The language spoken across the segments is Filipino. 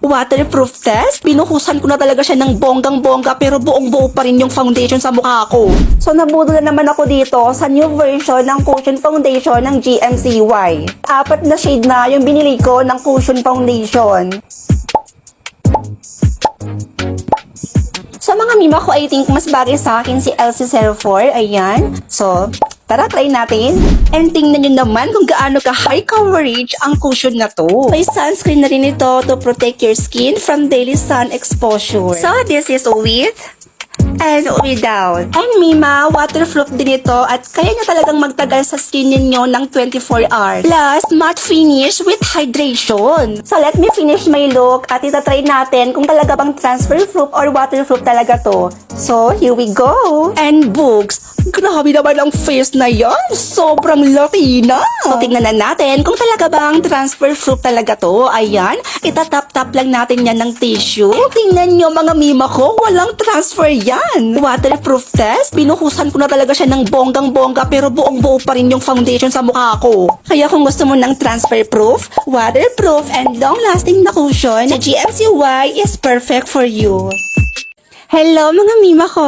Waterproof test? Binuhusan ko na talaga siya ng bonggang-bongga pero buong-buo pa rin yung foundation sa mukha ko. So nabudol na naman ako dito sa new version ng Cushion Foundation ng GMCY. 4 na shade na yung binili ko ng Cushion Foundation. Sa mga mima ko, I think mas bagay sa akin si LC04. Ayan. So, tara, try natin. And tingnan nyo naman kung gaano ka high coverage ang cushion na to. May sunscreen na rin ito to protect your skin from daily sun exposure. So, this is with and without. And Mima, waterproof din ito at kaya niya talagang magtagal sa skin ninyo ng 24 hours. Plus, matte finish with hydration. So, let me finish my look at itatry natin kung talaga bang transfer proof or waterproof talaga to. So, here we go. And books. Grabe naman ang face na yan. Sobrang laki na. So, tingnan na natin kung talaga bang transfer proof talaga to. Ayan, itatap-tap lang natin yan ng tissue. And tingnan nyo mga mima ko, walang transfer yan. Waterproof test, binuhusan ko na talaga siya ng bonggang-bongga pero buong-buo pa rin yung foundation sa mukha ko. Kaya kung gusto mo ng transfer proof, waterproof, and long-lasting na cushion, si GMCY is perfect for you. Hello mga mima ko!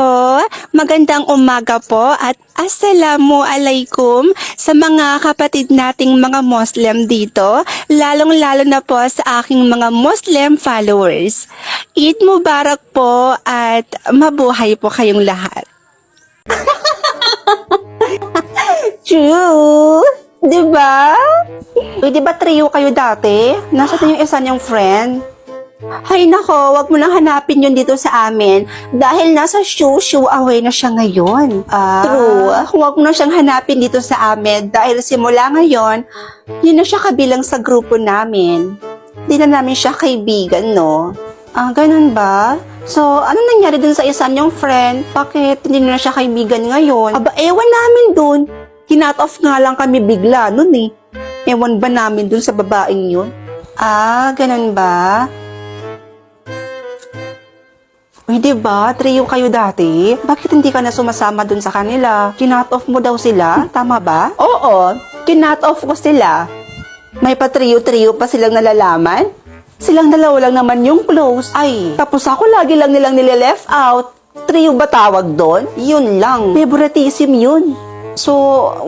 Magandang umaga po at assalamualaikum sa mga kapatid nating mga Muslim dito, lalong-lalo na po sa aking mga Muslim followers. Eid Mubarak po at mabuhay po kayong lahat. True! Diba? Diba trio kayo dati? Nasaan yung isa niyong friend? Hay nako, wag mo nang hanapin yun dito sa amin dahil nasa shoo away na siya ngayon. True, wag mo na siyang hanapin dito sa amin dahil simula ngayon, yun na siya kabilang sa grupo namin. Di na namin siya kaibigan, no? Ganun ba? So, ano nangyari dun sa isa niyong friend? Bakit hindi na siya kaibigan ngayon? Ewan namin dun. Kinat off nga lang kami bigla nun eh. Ewan ba namin dun sa babaeng yun? Ganun ba? Uy, diba? Trio kayo dati? Bakit hindi ka na sumasama dun sa kanila? Kinat off mo daw sila? Tama ba? Oo, kinat off ko sila. May pa-trio-trio pa silang nalalaman? Silang dalawa lang naman yung close. Ay, tapos ako lagi lang nilang nile-left out. Trio ba tawag doon? Yun lang. Favoritism yun. So,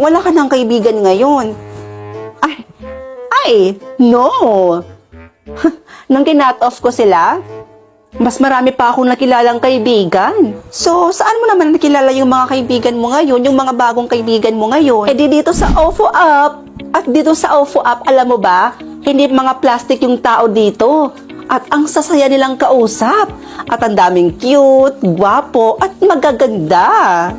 wala ka ng kaibigan ngayon. Ay, no. Nang kinat off ko sila, mas marami pa akong nakilalang kaibigan. So, saan mo naman nakilala yung mga kaibigan mo ngayon, yung mga bagong kaibigan mo ngayon? Eh di dito sa OFO Up, at dito sa OFO Up, alam mo ba, hindi mga plastic yung tao dito. At ang sasaya nilang kausap. At ang daming cute, gwapo, at magaganda.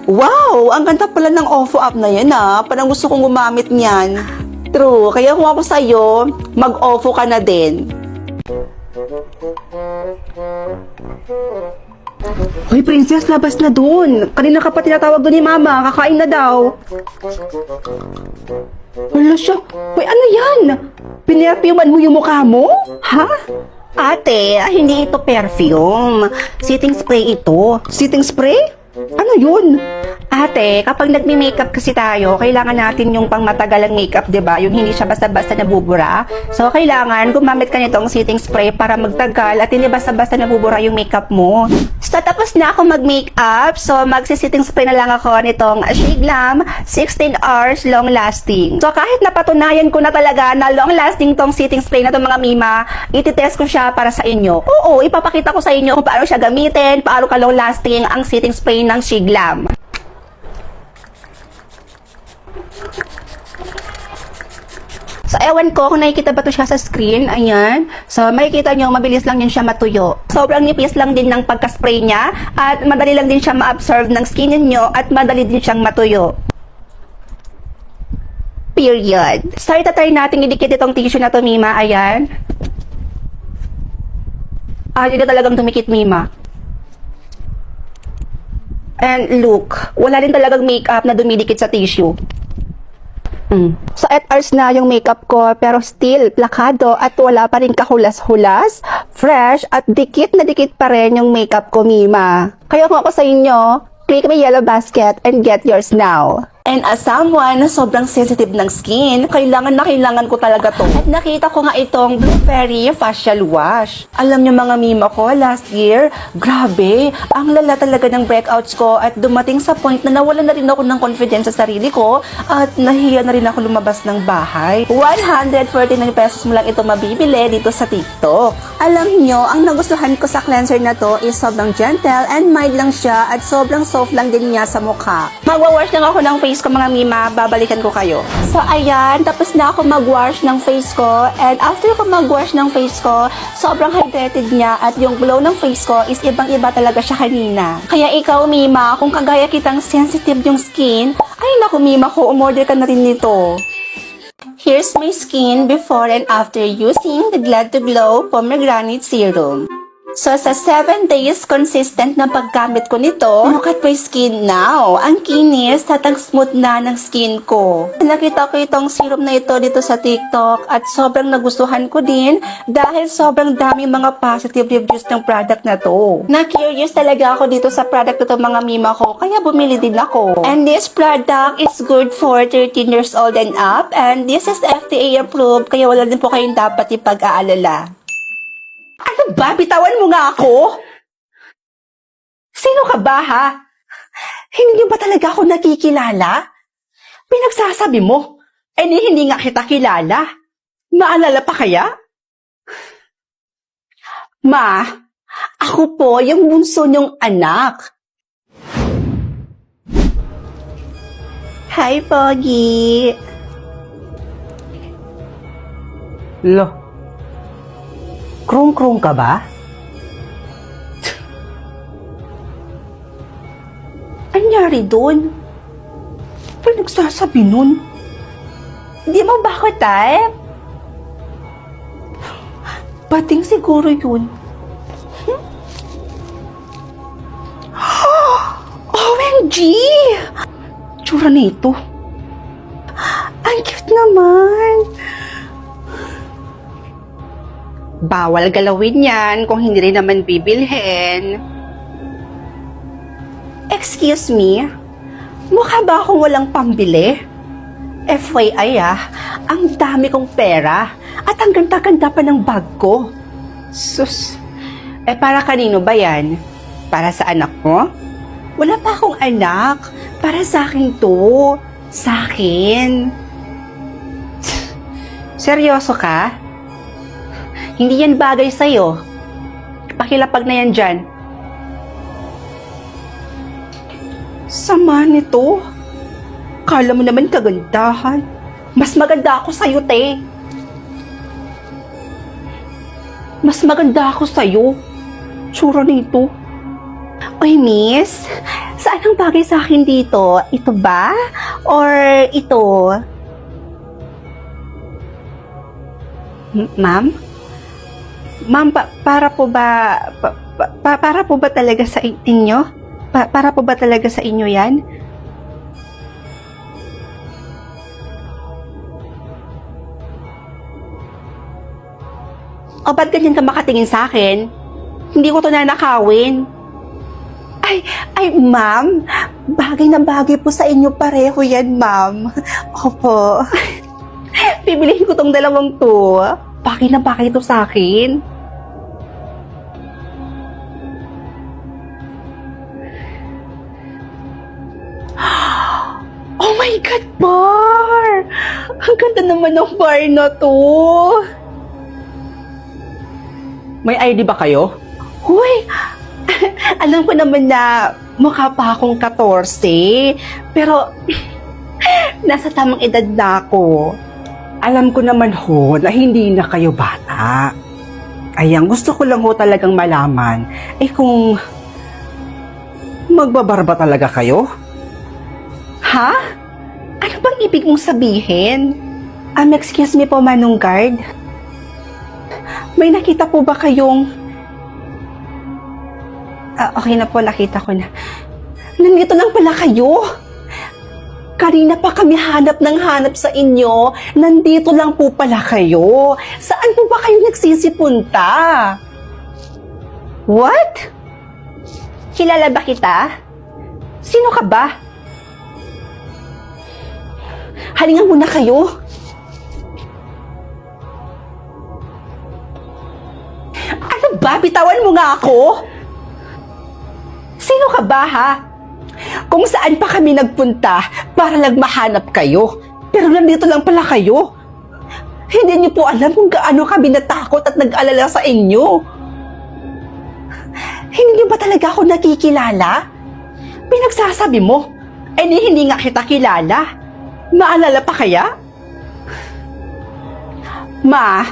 Wow, ang ganda pala ng OFO Up na yan Parang gusto kong gumamit niyan. True, kaya kung ako sa'yo, mag-OFO ka na din. Hoy, princess, labas na dun. Kanina ka pa tinatawag dun ni mama. Kakain na daw. Wala siya. Hoy, ano yan? Pinerfuman mo yung mukha mo? Ha? Ate, hindi ito perfume. Setting spray ito. Setting spray? Ano yun? Ate, kapag nagme-makeup kasi tayo, kailangan natin yung pangmatagalang makeup, 'di ba? Yung hindi siya basta-basta nabubura. So, kailangan gumamit ka nitong setting spray para magtagal at hindi basta-basta nabubura yung makeup mo. So, tapos na ako mag-makeup. So, magsi-setting spray na lang ako nitong Shea Glam 16 hours long lasting. So, kahit napatunayan ko na talaga na long lasting tong setting spray na to mga mima, ititest ko siya para sa inyo. Oo, ipapakita ko sa inyo kung paano siya gamitin, paano ka long lasting ang setting spray ng Shea Glam. So, ewan ko kung nakikita ba ito siya sa screen. Ayan. So, makikita nyo, mabilis lang din siya matuyo. Sobrang nipis lang din ng pagka-spray niya at madali lang din siya ma-absorb ng skin ninyo at madali din siyang matuyo. Period. So, itatry natin idikit itong tissue na to, Mima. Ayan. Hindi na talagang dumikit, Mima. And look, wala din talagang makeup na dumidikit sa tissue. So, 8 hours na yung makeup ko, pero still, plakado at wala pa rin kahulas-hulas, fresh, at dikit na dikit pa rin yung makeup ko, Mima. Kaya kung ako sa inyo, click my yellow basket and get yours now. And as someone na sobrang sensitive ng skin, kailangan na kailangan ko talaga to. At nakita ko nga itong Blueberry Facial Wash. Alam niyo mga mima ko, last year, grabe, ang lala talaga ng breakouts ko at dumating sa point na nawalan na rin ako ng confidence sa sarili ko at nahiya na rin ako lumabas ng bahay. 149 pesos mo lang ito mabibili dito sa TikTok. Alam niyo, ang nagustuhan ko sa cleanser na to is sobrang gentle and mild lang siya at sobrang soft lang din niya sa mukha. Magwa-wash lang ako ng face ko mga mima, babalikan ko kayo. So ayan, tapos na ako mag-wash ng face ko and after ko mag-wash ng face ko, sobrang hydrated niya at yung glow ng face ko is ibang-iba talaga siya kanina. Kaya ikaw mima, kung kagaya kitang sensitive yung skin, ay naku mima ko, umorder ka na rin nito. Here's my skin before and after using the Glad to Glow Pomegranate Serum. So, sa 7 days consistent na paggamit ko nito, look at my skin now. Ang kinis at ang smooth na ng skin ko. Nakita ko itong serum na ito dito sa TikTok at sobrang nagustuhan ko din dahil sobrang daming mga positive reviews ng product na to. Na-curious talaga ako dito sa product na to mga mima ko, kaya bumili din ako. And this product is good for 13 years old and up and this is FDA approved kaya wala din po kayong dapat ipag-aalala. Ano ba? Bitawan mo nga ako? Sino ka ba, ha? Hindi ba talaga ako nakikilala? Pinagsasabi mo. Eh, hindi nga kita kilala. Maalala pa kaya? Ma, ako po yung bunso niyong anak. Hi, Pogi. Lo, krung-krung ka ba? Anyari doon? Pinagsasabi nun? Di mo ba ako type? Bating siguro yun. OMG! Tsura nito. Ang cute naman. Bawal galawin yan kung hindi rin naman bibilhin. Excuse me, mukha ba akong walang pambili? FYI ang dami kong pera at ang ganda-ganda pa ng bag ko. Sus, para kanino ba yan? Para sa anak mo? Wala pa akong anak. Para sa akin to. Sa akin. Seryoso ka? Hindi yan bagay sa'yo. Pakilapag na yan dyan. Sama nito. Kala mo naman kagandahan. Mas maganda ako sa'yo, te. Mas maganda ako sa'yo. Tsura nito. Oy, miss. Saan ang bagay sa akin dito? Ito ba? Or ito? Ma'am? Ma'am, para po ba para po ba talaga sa inyo? Para po ba talaga sa inyo 'yan? O ba't ganyan ka makatingin sa akin? Hindi ko to nanakawin. Ay, ma'am, bagay na bagay po sa inyo pareho yan, ma'am. Opo. Bibilihin ko tong dalawang to. Bagay na bagay to sa akin. Oh my God, bar! Ang ganda naman ng bar na to. May ID ba kayo? Huy! Alam ko naman na mukha pa akong 14, pero nasa tamang edad na ako. Alam ko naman ho na hindi na kayo bata. Ayan, gusto ko lang ho talagang malaman, kung magbabarba talaga kayo? Ha? Ano bang ibig mong sabihin? Excuse me po, Manong Guard. May nakita po ba kayong... okay na po, nakita ko na. Nandito lang pala kayo. Kanina pa kami hanap ng hanap sa inyo. Nandito lang po pala kayo. Saan po ba kayo nagsisipunta? What? Kilala ba kita? Sino ka ba? Halinga muna kayo. Ano ba? Bitawan mo nga ako? Sino ka ba, ha? Kung saan pa kami nagpunta para lang mahanap kayo. Pero nandito lang pala kayo. Hindi niyo po alam kung gaano kami natakot at nag-alala sa inyo. Hindi niyo ba talaga ako nakikilala? Pinagsasabi mo, hindi nga kita kilala. Maalala pa kaya? Ma,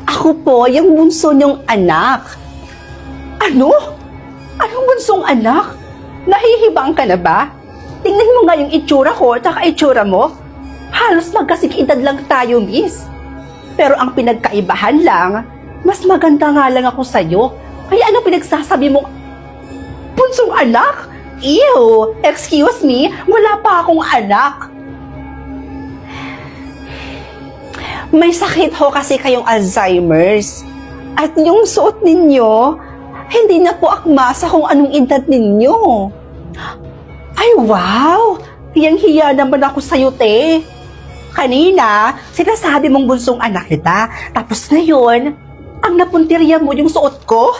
ako po yung bunso niyong anak. Ano? Anong bunsong anak? Nahihibang ka na ba? Tingnan mo nga yung itsura ko at itsura mo. Halos magkasing edad lang tayo, miss. Pero ang pinagkaibahan lang, mas maganda nga lang ako sa'yo. Kaya ano pinagsasabi mong bunsong anak? Ew! Excuse me, wala pa akong anak. May sakit ho kasi kayong Alzheimer's. At yung suot ninyo, hindi na po akma sa kung anong edad ninyo. Ay, wow! Hiyang-hiya naman ako sa'yo, te. Kanina, sinasabi mong bunsong anak kita. Tapos ngayon, ang napuntirya mo yung suot ko?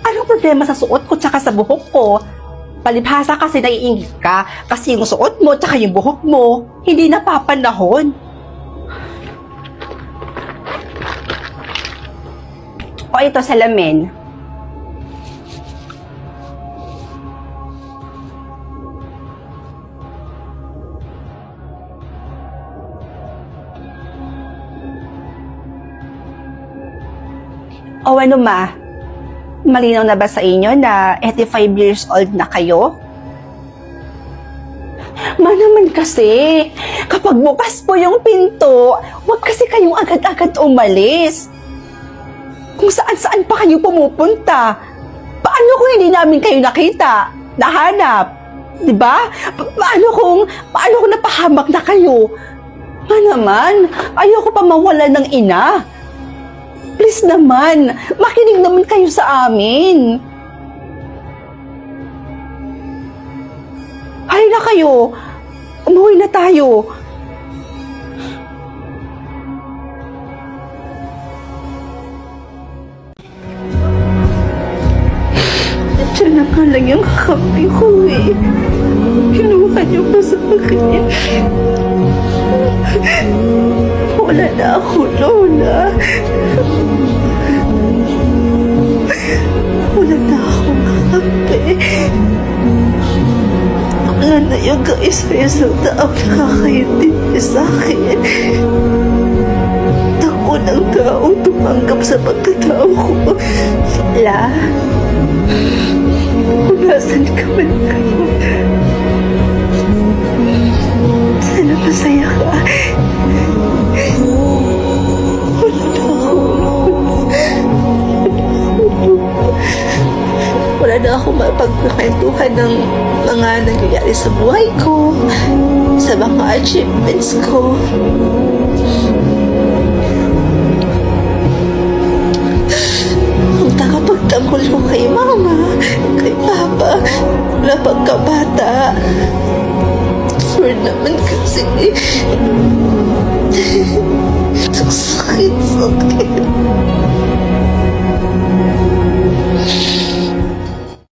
Anong problema sa suot ko tsaka sa buhok ko? Palibhasa kasi naiingit ka kasi yung suot mo tsaka yung buhok mo hindi napapanahon. O ito, salamin. O ano ma? Malinaw na ba sa inyo na 85 years old na kayo? Ma naman kasi, kapag bukas po yung pinto, huwag kasi kayong agad-agad umalis. Kung saan-saan pa kayo pumupunta. Paano kung hindi namin kayo nakita, nahanap? Diba? Paano kung napahamak na kayo? Ma naman, ayoko pa mawala ng ina. Please naman, makinig naman kayo sa amin. Halina kayo, umuwi na tayo. Diyan na nga lang yung kakampi ko eh. Kinuha niyo pa sa akin. Wala na ako, Lola. Wala na akong kakampi. Wala na yung kaisa-isang taong nakakaintindi sa akin. Ako ng taong tumanggap sa pagkatao ko. La, kung nasan ka man kayo, sana masaya ka. Wala na akong mapagkakwentuhan ng mga nangyayari sa buhay ko, sa mga achievements ko. Ang tagapagtanggol ko kay mama, kay papa, wala pagkabata. Sure naman kasi, sakit.